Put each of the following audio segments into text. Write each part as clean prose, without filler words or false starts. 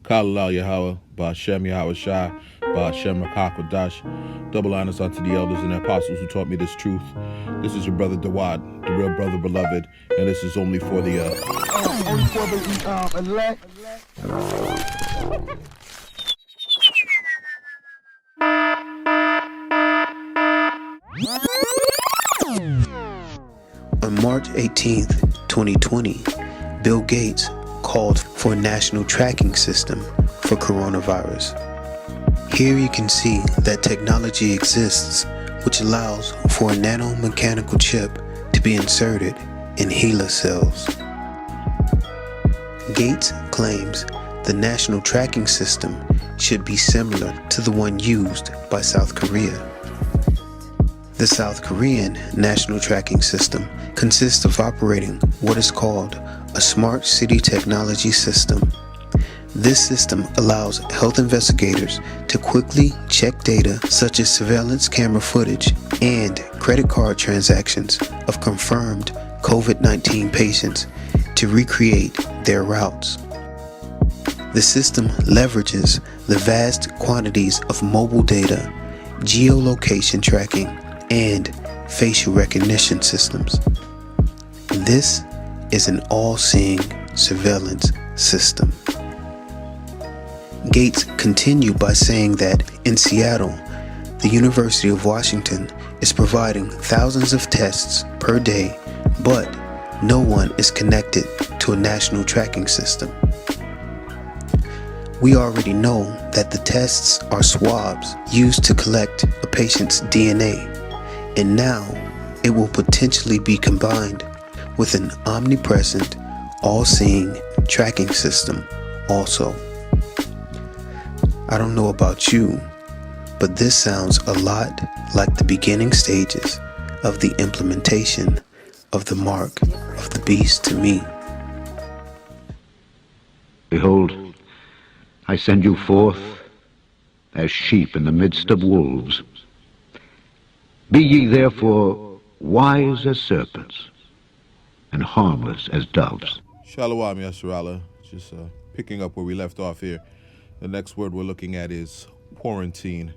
Kala Yahweh, Ba'Shem Yahweh Shai, Ba'Shem Rakakwadash. Double honors unto the elders and apostles who taught me this truth. This is your brother Dawad, the real brother beloved, and this is only for the elect. On March 18th, 2020, Bill Gates called for a national tracking system for coronavirus. Here you can see that technology exists which allows for a nanomechanical chip to be inserted in HeLa cells. Gates claims the national tracking system should be similar to the one used by South Korea. The South Korean national tracking system consists of operating what is called a smart city technology system. This system allows health investigators to quickly check data such as surveillance camera footage and credit card transactions of confirmed COVID-19 patients to recreate their routes. The system leverages the vast quantities of mobile data, geolocation tracking, and facial recognition systems. This is an all-seeing surveillance system. Gates continued by saying that in Seattle, the University of Washington is providing thousands of tests per day, but no one is connected to a national tracking system. We already know that the tests are swabs used to collect a patient's DNA, and now it will potentially be combined with an omnipresent, all-seeing tracking system also. I don't know about you, but this sounds a lot like the beginning stages of the implementation of the mark of the beast to me. Behold, I send you forth as sheep in the midst of wolves. Be ye therefore wise as serpents and harmless as doves. Shalom, Yasharala. Just picking up where we left off here. The next word we're looking at is quarantine.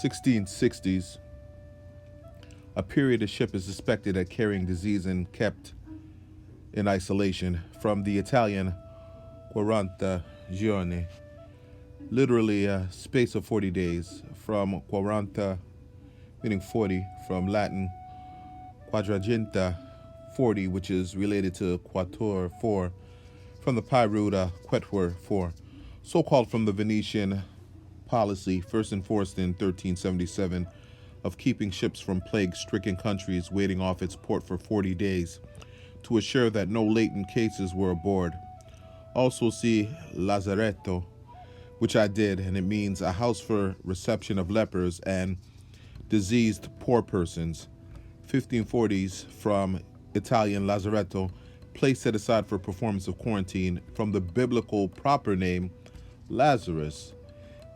1660s. A period a ship is suspected at carrying disease and kept in isolation. From the Italian quaranta giorni, literally a space of 40 days. From quaranta, meaning 40, from Latin quadraginta, 40, which is related to quattuor, 4, from the Pi root quetur, 4, so called from the Venetian policy, first enforced in 1377, of keeping ships from plague-stricken countries waiting off its port for 40 days to assure that no latent cases were aboard. Also see lazaretto, which I did, and it means a house for reception of lepers and diseased poor persons. 1540s, from Italian lazaretto, place set aside for performance of quarantine, from the biblical proper name Lazarus,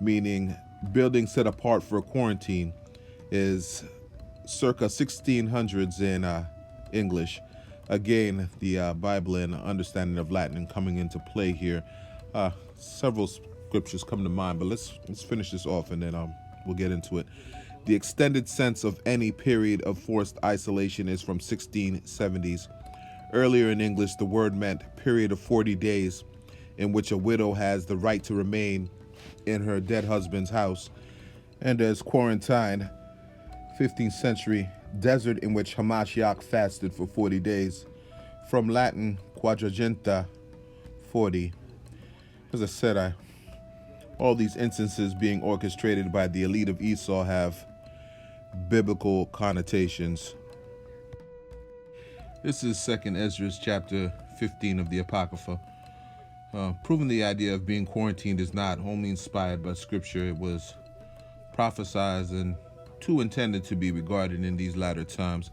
meaning building set apart for quarantine, is circa 1600s in English. Again, the Bible and understanding of Latin coming into play here. Several scriptures come to mind, but let's finish this off and then we'll get into it. The extended sense of any period of forced isolation is from 1670s. Earlier in English, the word meant period of 40 days in which a widow has the right to remain in her dead husband's house, and as quarantine, 15th century, desert in which Hamashiach fasted for 40 days. From Latin, quadraginta, 40. As I said, all these instances being orchestrated by the elite of Esau have biblical connotations. This is 2nd Ezra chapter 15 of the Apocrypha. Proving the idea of being quarantined is not only inspired by scripture, it was prophesied and too intended to be regarded in these latter times.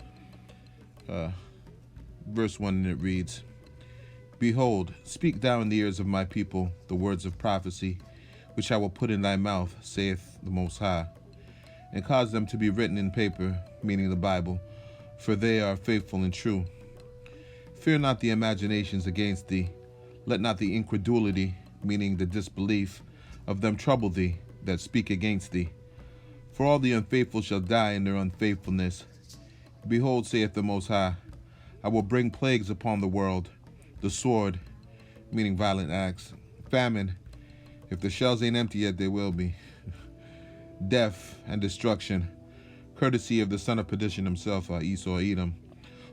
Verse 1, it reads, Behold, speak thou in the ears of my people the words of prophecy, which I will put in thy mouth, saith the Most High, and cause them to be written in paper, meaning the Bible, for they are faithful and true. Fear not the imaginations against thee, let not the incredulity meaning the disbelief of them trouble thee that speak against thee. For all the unfaithful shall die in their unfaithfulness. Behold, saith the Most High, I will bring plagues upon the world, the sword, meaning violent acts, famine, if the shells ain't empty yet, they will be, death and destruction, courtesy of the son of perdition himself, Esau Edom.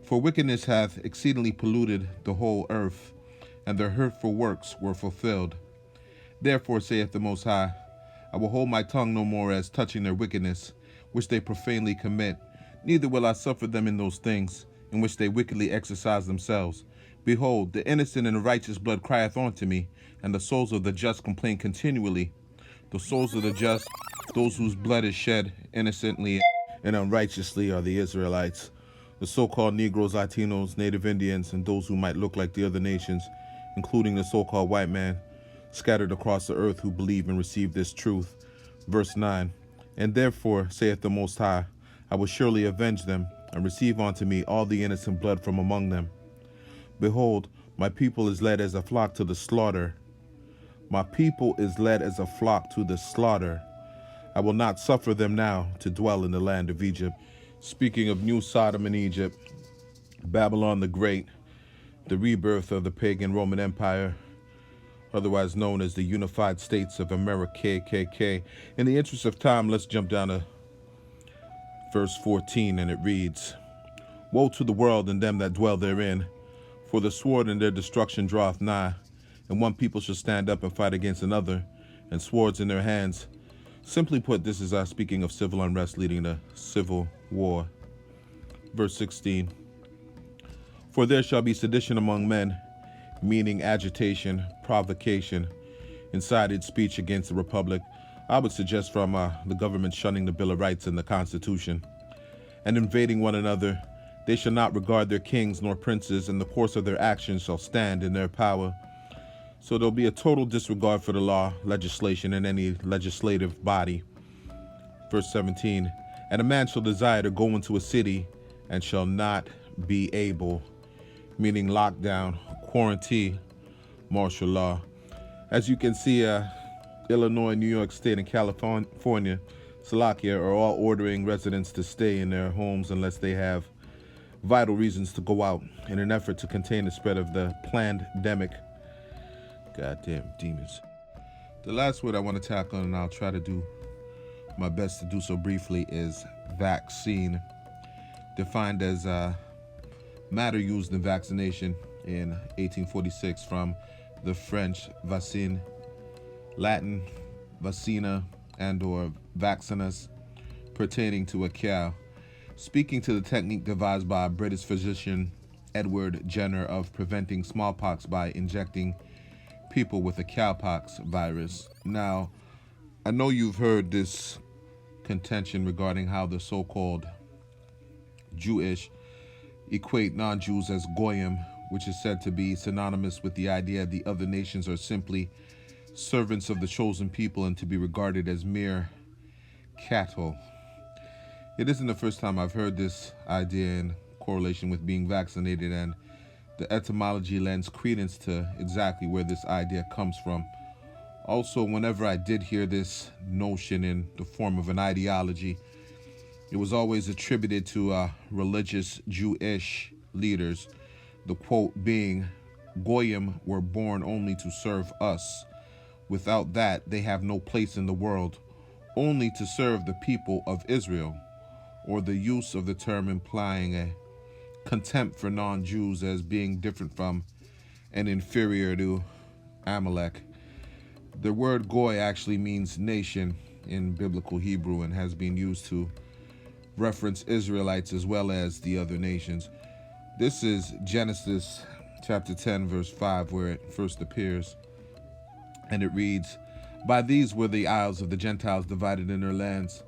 For wickedness hath exceedingly polluted the whole earth, and their hurtful works were fulfilled. Therefore, saith the Most High, I will hold my tongue no more as touching their wickedness, which they profanely commit, neither will I suffer them in those things in which they wickedly exercise themselves. Behold, the innocent and the righteous blood crieth unto me, and the souls of the just complain continually. The souls of the just, those whose blood is shed innocently and unrighteously, are the Israelites, the so-called Negroes, Latinos, Native Indians, and those who might look like the other nations, including the so-called white man, scattered across the earth who believe and receive this truth. Verse 9, and therefore, saith the Most High, I will surely avenge them, and receive unto me all the innocent blood from among them. Behold, my people is led as a flock to the slaughter. My people is led as a flock to the slaughter. I will not suffer them now to dwell in the land of Egypt. Speaking of New Sodom and Egypt, Babylon the Great, the rebirth of the pagan Roman Empire, otherwise known as the Unified States of America, KKK. In the interest of time, let's jump down to verse 14, and it reads, Woe to the world and them that dwell therein, for the sword and their destruction draweth nigh, and one people shall stand up and fight against another, and swords in their hands. Simply put, this is us speaking of civil unrest leading to civil war. Verse 16, For there shall be sedition among men, meaning agitation, provocation, incited speech against the republic. I would suggest from the government shunning the Bill of Rights and the Constitution, and invading one another. They shall not regard their kings nor princes, and the course of their actions shall stand in their power. So there'll be a total disregard for the law, legislation, and any legislative body. Verse 17, And a man shall desire to go into a city, and shall not be able, meaning lockdown, quarantine, martial law. As you can see, Illinois, New York State, and California, Slovakia, are all ordering residents to stay in their homes unless they have vital reasons to go out in an effort to contain the spread of the pandemic. Goddamn demons. The last word I want to tackle, and I'll try to do my best to do so briefly, is vaccine, defined as matter used in vaccination in 1846 from the French vaccine, Latin vaccina, and or vaccinus, pertaining to a cow. Speaking to the technique devised by British physician Edward Jenner of preventing smallpox by injecting people with a cowpox virus. Now, I know you've heard this contention regarding how the so-called Jewish equate non-Jews as goyim, which is said to be synonymous with the idea the other nations are simply servants of the chosen people and to be regarded as mere cattle. It isn't the first time I've heard this idea in correlation with being vaccinated, and the etymology lends credence to exactly where this idea comes from. Also, whenever I did hear this notion in the form of an ideology, it was always attributed to religious Jewish leaders, the quote being, Goyim were born only to serve us. Without that, they have no place in the world, only to serve the people of Israel, or the use of the term implying a contempt for non-Jews as being different from and inferior to Amalek. The word goy actually means nation in biblical Hebrew and has been used to reference Israelites as well as the other nations. This is Genesis chapter 10 verse 5 where it first appears, and it reads, By these were the isles of the Gentiles divided in their lands,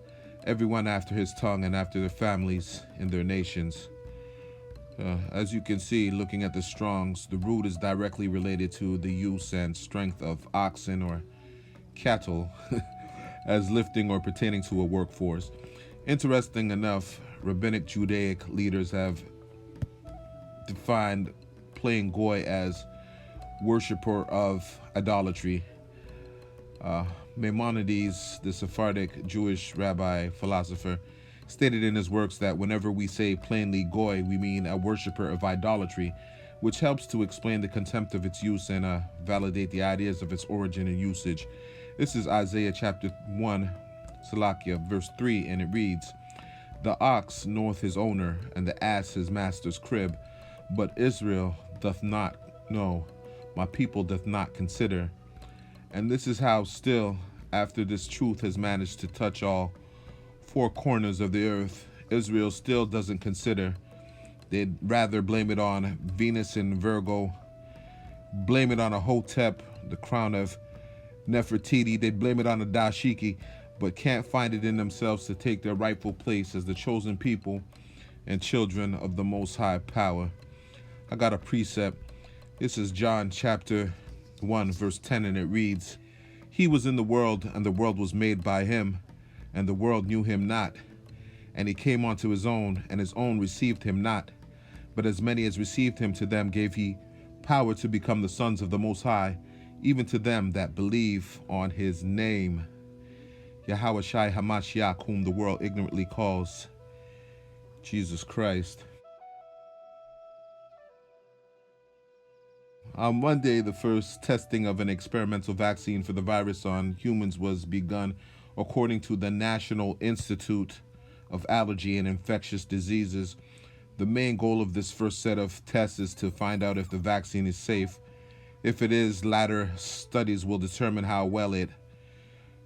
everyone after his tongue and after their families in their nations. As you can see, looking at the Strongs, the root is directly related to the use and strength of oxen or cattle as lifting or pertaining to a workforce. Interesting enough, rabbinic Judaic leaders have defined plain goy as worshiper of idolatry, Maimonides, the Sephardic Jewish rabbi philosopher, stated in his works that whenever we say plainly goy, we mean a worshiper of idolatry, which helps to explain the contempt of its use and validate the ideas of its origin and usage. This is Isaiah chapter 1, Salakia, verse 3, and it reads, "The ox knoweth his owner, and the ass his master's crib, but Israel doth not know, my people doth not consider." And this is how still, after this truth has managed to touch all four corners of the earth, Israel still doesn't consider. They'd rather blame it on Venus and Virgo, blame it on a Hotep, the crown of Nefertiti, they'd blame it on a Dashiki, but can't find it in themselves to take their rightful place as the chosen people and children of the Most High Power. I got a precept. This is John chapter 1, verse 10, and it reads, "He was in the world, and the world was made by him, and the world knew him not. And he came unto his own, and his own received him not. But as many as received him, to them gave he power to become the sons of the Most High, even to them that believe on his name." Yahweh Shai Hamashiach, whom the world ignorantly calls Jesus Christ. On Monday, the first testing of an experimental vaccine for the virus on humans was begun, according to the National Institute of Allergy and Infectious Diseases. The main goal of this first set of tests is to find out if the vaccine is safe. If it is, latter studies will determine how well it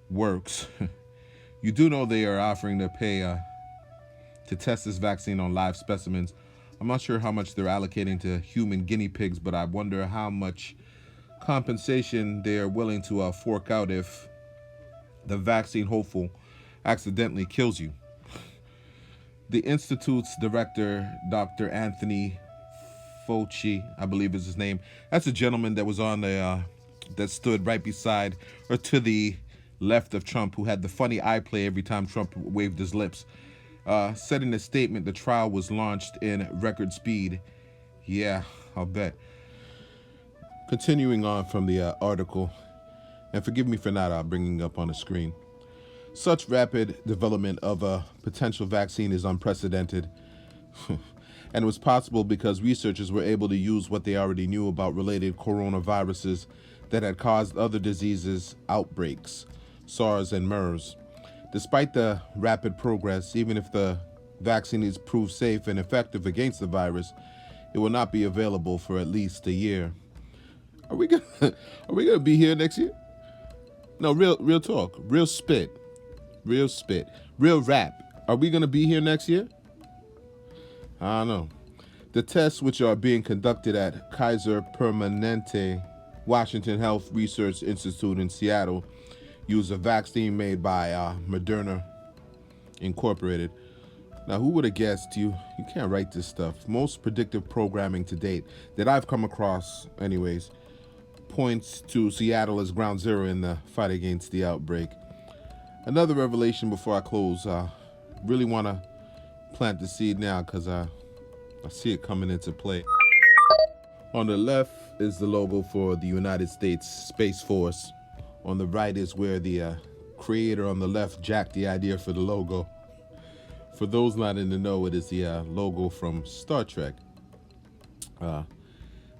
works. You do know they are offering to pay to test this vaccine on live specimens. I'm not sure how much they're allocating to human guinea pigs, but I wonder how much compensation they are willing to fork out if the vaccine hopeful accidentally kills you. The Institute's director, Dr. Anthony Fauci, I believe is his name. That's a gentleman that was on that stood right beside or to the left of Trump, who had the funny eye play every time Trump waved his lips. Said in a statement, the trial was launched in record speed. Yeah, I'll bet. Continuing on from the article, and forgive me for not bringing up on the screen. Such rapid development of a potential vaccine is unprecedented. And it was possible because researchers were able to use what they already knew about related coronaviruses that had caused other diseases outbreaks, SARS and MERS. Despite the rapid progress, even if the vaccine is proved safe and effective against the virus, it will not be available for at least a year. Are we gonna be here next year? No, real talk, real spit, real rap. Are we gonna be here next year? I don't know. The tests, which are being conducted at Kaiser Permanente Washington Health Research Institute in Seattle, use a vaccine made by Moderna Incorporated. Now, who would have guessed? You can't write this stuff. Most predictive programming to date that I've come across, anyways, points to Seattle as ground zero in the fight against the outbreak. Another revelation before I close. Really want to plant the seed now because I see it coming into play. On the left is the logo for the United States Space Force. On the right is where the creator on the left jacked the idea for the logo. For those not in the know, it is the logo from Star Trek.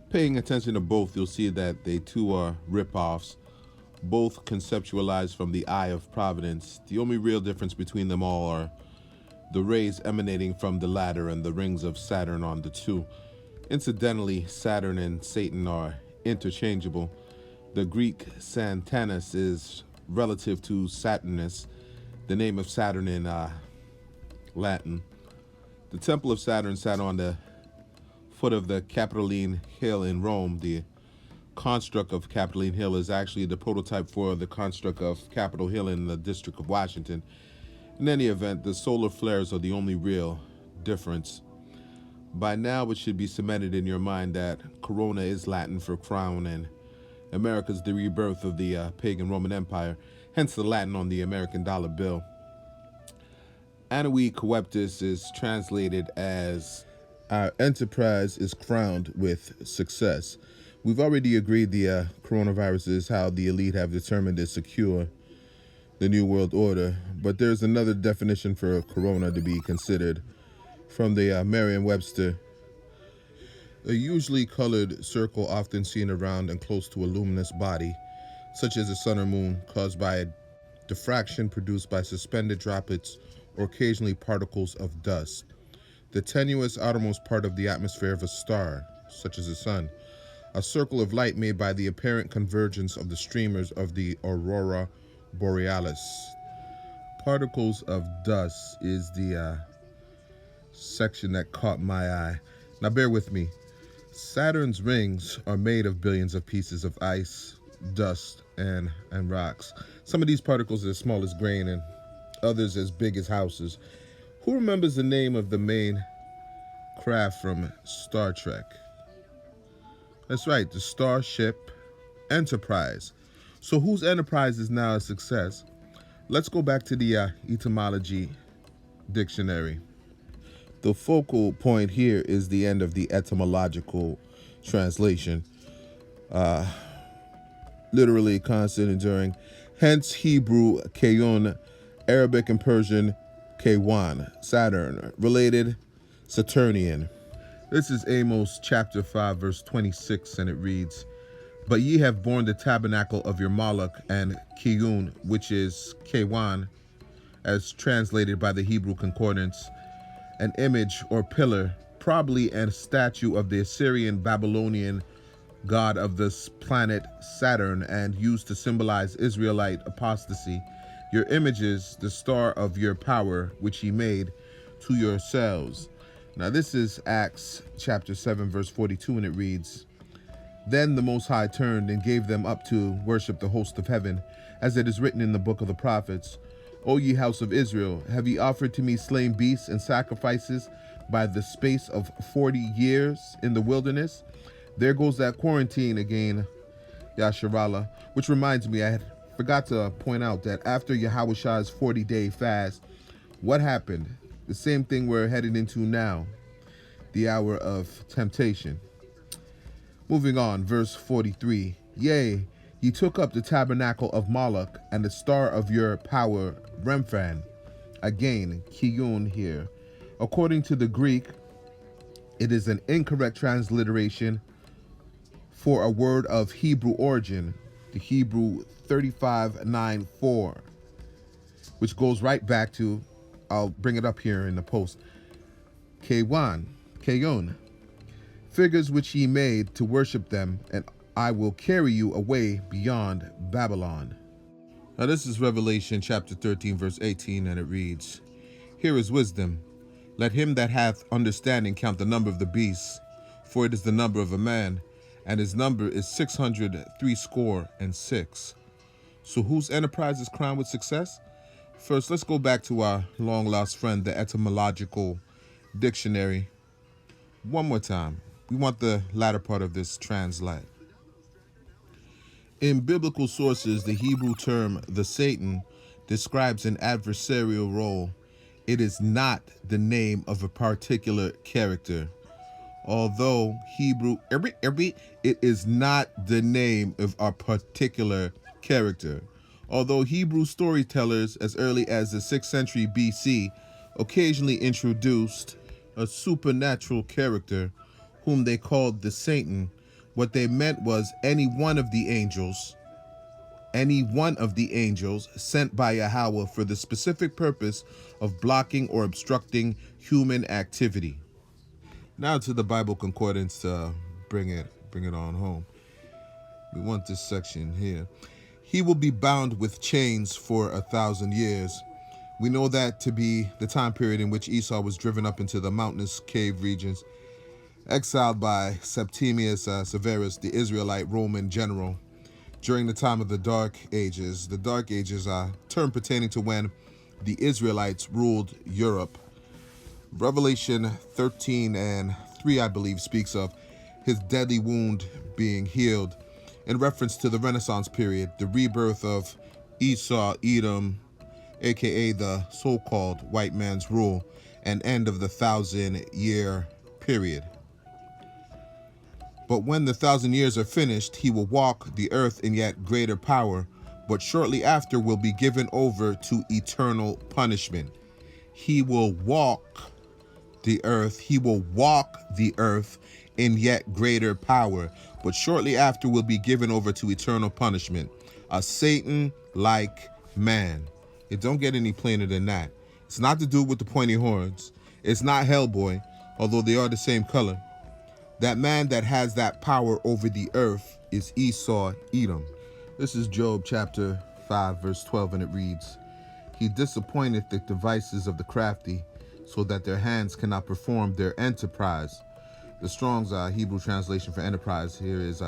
Paying attention to both, you'll see that they too are rip-offs, both conceptualized from the Eye of Providence. The only real difference between them all are the rays emanating from the latter and the rings of Saturn on the two. Incidentally, Saturn and Satan are interchangeable. The Greek Satanus is relative to Saturnus, the name of Saturn in Latin. The temple of Saturn sat on the foot of the Capitoline Hill in Rome. The construct of Capitoline Hill is actually the prototype for the construct of Capitol Hill in the District of Washington. In any event, the solar flares are the only real difference. By now, it should be cemented in your mind that Corona is Latin for crown, and America's the rebirth of the pagan Roman Empire, hence the Latin on the American dollar bill. Annui Coeptis is translated as "our enterprise is crowned with success," We've already agreed the coronavirus is how the elite have determined to secure the New World Order, but there's another definition for corona to be considered from the Merriam-Webster. A usually colored circle often seen around and close to a luminous body, such as the sun or moon, caused by a diffraction produced by suspended droplets or occasionally particles of dust. The tenuous outermost part of the atmosphere of a star, such as the sun. A circle of light made by the apparent convergence of the streamers of the aurora borealis. Particles of dust is the section that caught my eye. Now bear with me. Saturn's rings are made of billions of pieces of ice, dust, and rocks. Some of these particles are as small as grain and others as big as houses. Who remembers the name of the main craft from Star Trek? That's right, the Starship Enterprise. So whose Enterprise is now a success? Let's go back to the etymology dictionary. The focal point here is the end of the etymological translation. Literally constant enduring. Hence Hebrew Kayun, Arabic and Persian Kaywan, Saturn, related Saturnian. This is Amos chapter 5 verse 26, and it reads, "But ye have borne the tabernacle of your Moloch and Kiyun, which is Kaywan, as translated by the Hebrew Concordance, an image or pillar, probably a statue of the Assyrian Babylonian god of this planet Saturn, and used to symbolize Israelite apostasy. Your images, the star of your power, which ye made to yourselves." Now this is Acts chapter 7 verse 42, and it reads, "Then the Most High turned and gave them up to worship the host of heaven, as it is written in the book of the prophets. O ye house of Israel, have ye offered to me slain beasts and sacrifices by the space of 40 years in the wilderness?" There goes that quarantine again, Yasharallah, which reminds me, I had forgot to point out that after Yahweh's 40-day fast, what happened? The same thing we're headed into now, the hour of temptation. Moving on, verse 43. "Yea, ye took up the tabernacle of Moloch and the star of your power, Remphan." Again, Kiyun here. According to the Greek, it is an incorrect transliteration for a word of Hebrew origin, the Hebrew 3594, which goes right back to, I'll bring it up here in the post, Kayun, "Figures which ye made to worship them, and I will carry you away beyond Babylon." Now this is Revelation chapter 13 verse 18, and it reads, "Here is wisdom. Let him that hath understanding count the number of the beasts, for it is the number of a man, and his number is 666. So whose enterprise is crowned with success? First, let's go back to our long-lost friend, the etymological dictionary. One more time. We want the latter part of this translate. In biblical sources, the Hebrew term, the Satan, describes an adversarial role. It is not the name of a particular character. Although Hebrew, it is not the name of a particular character. Although Hebrew storytellers as early as the 6th century BC occasionally introduced a supernatural character whom they called the Satan, what they meant was any one of the angels sent by Yahweh for the specific purpose of blocking or obstructing human activity. Now to the Bible Concordance to bring it on home. We want this section here. "He will be bound with chains for 1,000 years. We know that to be the time period in which Esau was driven up into the mountainous cave regions, exiled by Septimius Severus, the Israelite Roman general, during the time of the Dark Ages. The Dark Ages are a term pertaining to when the Israelites ruled Europe. Revelation 13:3, I believe, speaks of his deadly wound being healed, in reference to the Renaissance period, the rebirth of Esau, Edom, aka the so-called white man's rule, and end of the 1,000-year period. But when the 1,000 years are finished, he will walk the earth in yet greater power, but shortly after will be given over to eternal punishment. He will walk the earth in yet greater power, but shortly after will be given over to eternal punishment. A Satan-like man. It don't get any plainer than that. It's not the dude with the pointy horns. It's not Hellboy, although they are the same color. That man that has that power over the earth is Esau, Edom. This is Job chapter 5, verse 12, and it reads, He disappointeth the devices of the crafty, so that their hands cannot perform their enterprise. The Strong's Hebrew translation for enterprise here is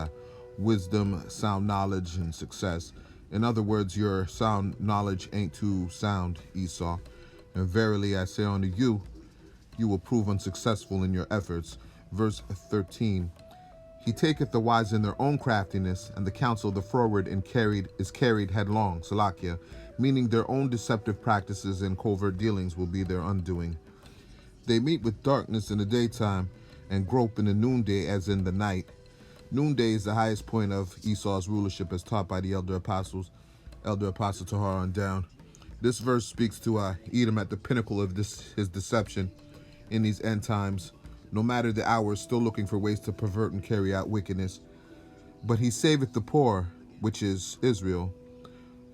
wisdom, sound knowledge, and success. In other words, your sound knowledge ain't too sound, Esau. And verily I say unto you, you will prove unsuccessful in your efforts. Verse 13, He taketh the wise in their own craftiness, and the counsel of the froward is carried headlong, Salakia, meaning their own deceptive practices and covert dealings will be their undoing. They meet with darkness in the daytime, and grope in the noonday as in the night. Noonday is the highest point of Esau's rulership as taught by the elder apostle Tahar on down. This verse speaks to Edom at the pinnacle of his deception in these end times. No matter the hour, still looking for ways to pervert and carry out wickedness. But he saveth the poor, which is Israel,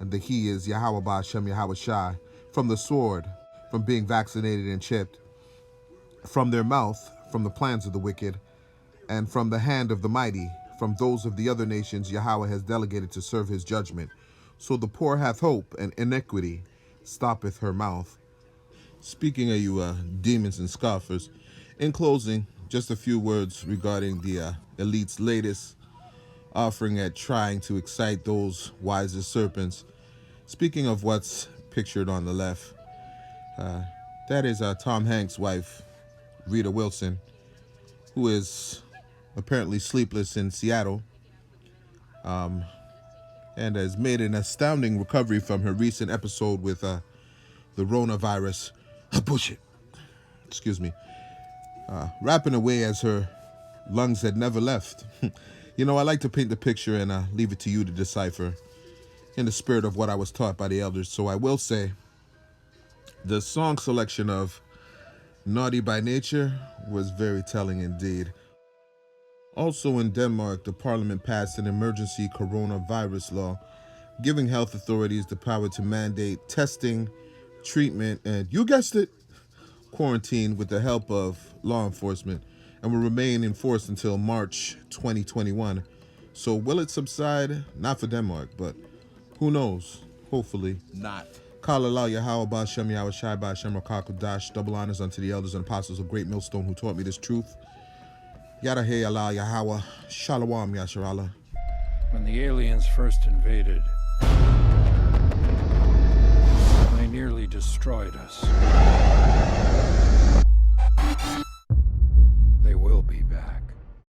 and the he is Yahweh Ba'ashem Yahweh Shai, from the sword, from being vaccinated and chipped, from their mouth, from the plans of the wicked, and from the hand of the mighty, from those of the other nations Yahweh has delegated to serve his judgment. So the poor hath hope, and iniquity stoppeth her mouth. Speaking of you demons and scoffers, in closing, just a few words regarding the elite's latest offering at trying to excite those wise as serpents. Speaking of what's pictured on the left, that is Tom Hanks' wife, Rita Wilson, who is apparently sleepless in Seattle, and has made an astounding recovery from her recent episode with the Rona-virus. Bullshit. Excuse me. Rapping away as her lungs had never left. You know, I like to paint the picture and leave it to you to decipher in the spirit of what I was taught by the elders. So I will say the song selection of Naughty by Nature was very telling indeed. Also in Denmark, the parliament passed an emergency coronavirus law, giving health authorities the power to mandate testing, treatment, and, you guessed it, quarantine with the help of law enforcement, and will remain in force until March 2021. So will it subside? Not for Denmark, but who knows? Hopefully not. Kalalau Yahweh Ba'ashem Yahweh Shai Ba'ashem Rakakudash. Double honors unto the elders and apostles of Great Millstone who taught me this truth. Yadahe Allah Yahweh Shalom Yasharallah. When the aliens first invaded, they nearly destroyed us.